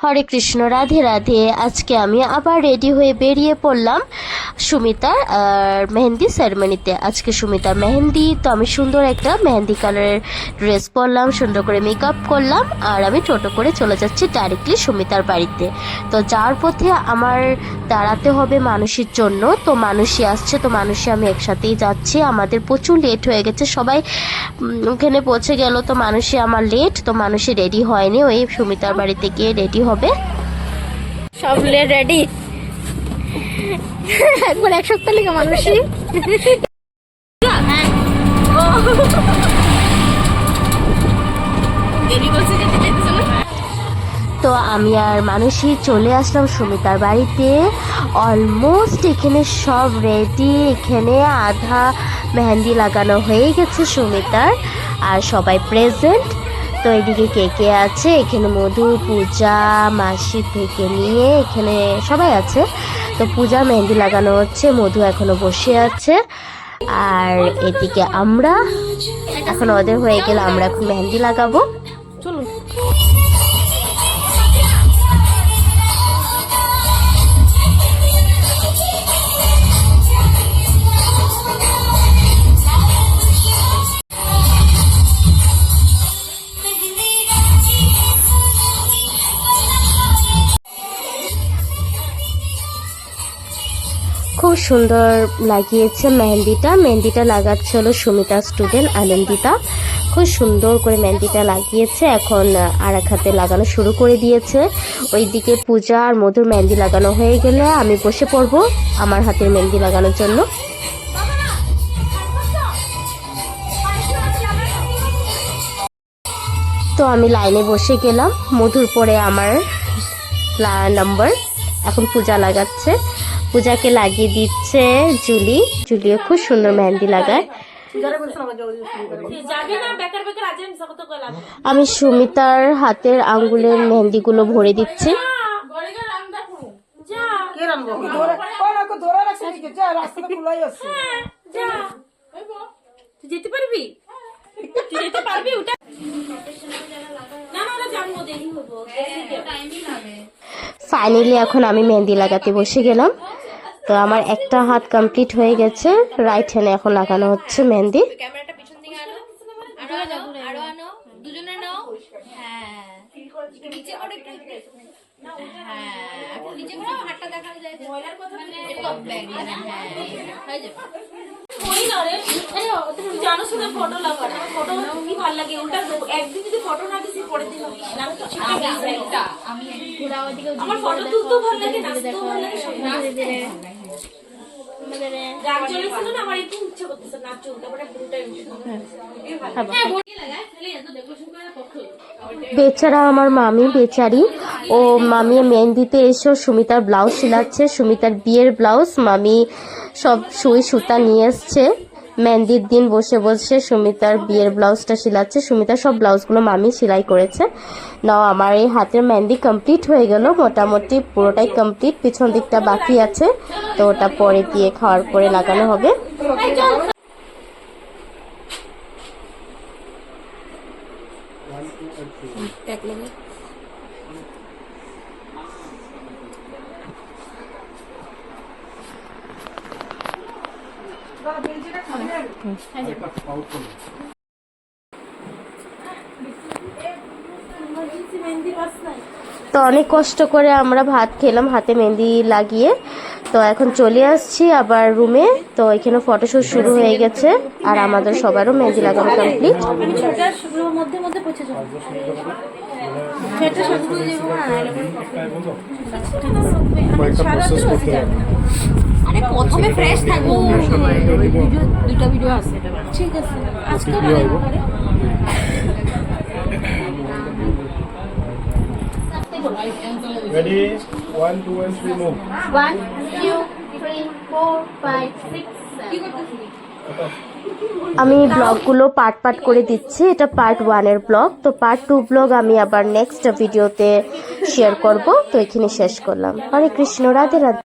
হরে কৃষ্ণ, রাধে রাধে। আজকে আমি আবার রেডি হয়ে বেরিয়ে পড়লাম সুমিতার মেহেন্দি সেরেমনিতে। আজকে সুমিতার মেহেন্দি, তো আমি সুন্দর একটা মেহেন্দি কালারের ড্রেস পরলাম, সুন্দর করে মেকআপ করলাম, আর আমি টোটো করে চলে যাচ্ছি ডাইরেক্টলি সুমিতার বাড়িতে। তো যাওয়ার পথে আমার দাঁড়াতে হবে মানুষের জন্য, তো মানুষই আসছে, তো মানুষে আমি একসাথেই যাচ্ছি। আমাদের প্রচুর লেট হয়ে গেছে, সবাই ওখানে পৌঁছে গেল, তো মানুষে আমার লেট, তো মানুষে রেডি হয়নি, ওই সুমিতার বাড়িতে গিয়ে রেডি হবে। সব রেডি একবার এক সপ্তাহ লেগে মানুষই তো আমি আর মানুষই চলে আসলাম সুমিতার বাড়িতে। অলমোস্ট এখানে সব রেডি, এখানে আধা মেহেন্দি লাগানো হয়ে গেছে সুমিতার, আর সবাই প্রেজেন্ট। তো এদিকে কে কে আছে, এখানে মধু, পূজা, মাসি থেকে নিয়ে এখানে সবাই আছে। তো পূজা মেহেন্দি লাগানো হচ্ছে, মধু এখনো বসে আছে, আর এদিকে আমরা এখন ওদের হয়ে গেলে আমরা এখন মেহেন্দি লাগাবো। চলুন। খুব সুন্দর লাগিয়েছে মেহেন্দিটা লাগাচ্ছে হলো সুমিতার স্টুডেন্ট আনন্দিতা। খুব সুন্দর করে মেহেন্দিটা লাগিয়েছে, এখন আর এক হাতে লাগানো শুরু করে দিয়েছে। ওইদিকে পূজা আর মধুর মেহেন্দি লাগানো হয়ে গেলে আমি বসে পড়বো আমার হাতের মেহেন্দি লাগানোর জন্য। তো আমি লাইনে বসে গেলাম, মধুর পরে আমার নাম্বার। এখন পূজা লাগাচ্ছে, পূজাকে লাগিয়ে দিচ্ছে জুলিও খুব সুন্দর মেহেন্দি লাগায়। আমি সুমিতার হাতের আঙ্গুলের মেহেন্দিগুলো ভরে দিচ্ছি। যেতে পারবি ওটা ফাইনালি এখন আমি মেহেন্দি লাগাতে বসে গেলাম। তো আমার একটা হাত কমপ্লিট হয়ে গেছে, রাইট হ্যান্ডে এখন লাগানো হচ্ছে মেহেন্দি। ক্যামেরাটা পিছন দিকে আনো, আরো আনো, দুজনে নাও। হ্যাঁ, নিচে করে একটু, হ্যাঁ নিচে করে হাতটা দেখানো যায়, ময়লার কথা মানে টপ ব্যাগ, হ্যাঁ হয়ে যাবে। কই না রে, তুমি জানো শুধু ফটো লাগা, ফটো কি ভালো লাগে, ওটা একদিন যদি ফটো না দিছি পরের দিন না তো ঠিক আছে। আমি ঘোরা ওদিকে আমার ফটো তুলতে ভালো লাগে, নাচতে ভালো লাগে, সব নাচতে গান চলেছিল না, আমার একটু ইচ্ছে করতেছে নাচ চলতে, তারপরে পুরোটাই বেচারা আমার মামি, বেচারি ও মামি মেহেন্দিতে এসে সুমিতার ব্লাউজ সিলাচ্ছে, সুমিতার বিয়ের ব্লাউজ। মামি সব সুই সুতা নিয়ে এসছে, মেহেন্দির দিন বসে বসে সুমিতার বিয়ের ব্লাউজটা সিলাচ্ছে। সুমিতার সব ব্লাউজগুলো মামি সেলাই করেছে। নাও আমার এই হাতের মেহেন্দি কমপ্লিট হয়ে গেল, মোটামুটি পুরোটাই কমপ্লিট, পিছন দিকটা বাকি আছে, তো ওটা পরে দিয়ে খাওয়ার পরে লাগানো হবে। তো অনেক কষ্ট করে আমরা ভাত খেলাম হাতে মেহেন্দি লাগিয়ে। তো এখন চলে আসছি আবার রুমে। তো এখানে ফটোশুট শুরু হয়ে গেছে, আর আমাদের সবারও মেহেন্দি লাগানো কমপ্লিট। মধ্যে মধ্যে পৌঁছে যাবো, আরে প্রথমে ফ্রেশ থাকবো, দুটো ভিডিও আছে, ঠিক আছে আজকে Ready? 1, 2, and 3, move. 1 2 3 4 5 6 7 আমি ব্লগগুলো পার্ট করে দিচ্ছি, এটা পার্ট 1 এর ব্লগ। তো পার্ট 2 ব্লগ আমি আবার নেক্সট ভিডিওতে শেয়ার করব। তো এখানে শেষ করলাম। হরে কৃষ্ণ, রাধে রাধে।